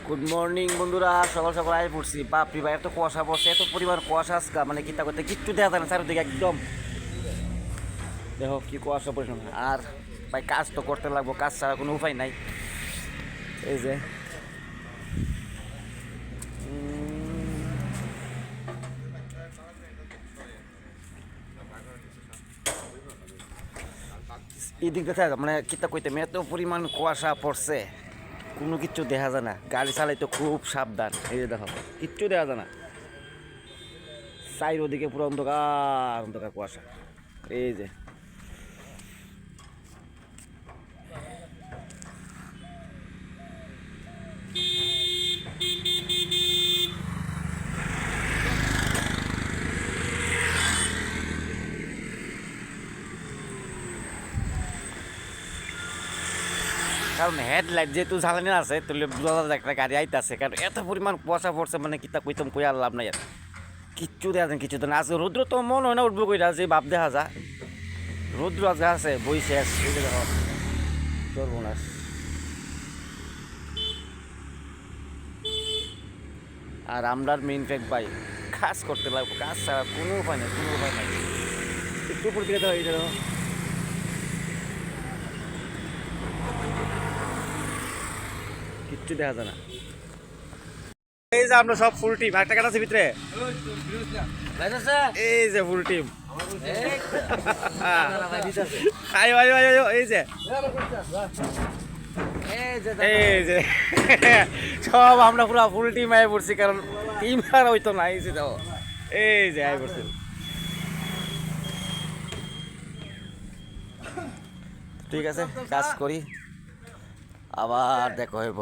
Good morning বন্ধুরা, সকাল সকাল আয় পড়ছি। বাপরি ভাই, এত কুয়াশা পড়ছে, এত পরিমাণ কুয়াশা আজকা, মানে কিতা করতে কিচ্ছু দেখা যায় না চারিদিকে একদম। দেখো কি কুয়াশা পড়ছে। আর ভাই কাজ তো করতে লাগবো, কাজ ছাড়া কোনো উপায় নাই। এই যে এই দিক দেখা মানে কিতা কইতে এত পরিমাণ কুয়াশা পড়ছে, কোনো কিচ্ছু দেখা যায় না। গাড়ি চালাই তো খুব সাবধান। এই যে দেখো কিচ্ছু দেখা যায় না, চাইর ওদিকে পুরো অন্ধকার অন্ধকার কুয়াশা। এই যে কারণ হেডলাইট যেহেতু জ্বালানি আছে, তাহলে বোঝা যায় একটা গাড়ি আইতাছে। কারণ এত পরিমাণ কুয়াশা পড়ছে, মানে কিতা কইতাম কই আর লাভ নাই। আর কিচ্ছু দেখা যায়, কিছু তো না। আজকে রৌদ্র তো মন হয় না উঠবো কইরা, যে ভাব দেখা যায় রৌদ্র আজকে আছে বই শেষ। এই যে দেখো সর্বনাশ। আর আমরার মেইন ফ্যাক্ট ভাই, কাজ করতে লাগবো, কাজ ছাড়া কোনো উপায় নাই, কোনো উপায় নাই। একটু উপর দিকে তো এই দেখো কিচ্ছু দেখা যায় না। এই যে আমরা সব ফুল টিম, একটা কাটা আছে ভিতরে। এই যে ফুল টিম, আয় আয় আয় আয়, এই যে এই যে সব আমরা পুরো ফুল টিম আয় পড়ছি। কারণ টিম আর হইতো না। এই যে দেখো, এই যে আয় পড়ছি। ঠিক আছে, কাজ করি, আবার দেখো হইব।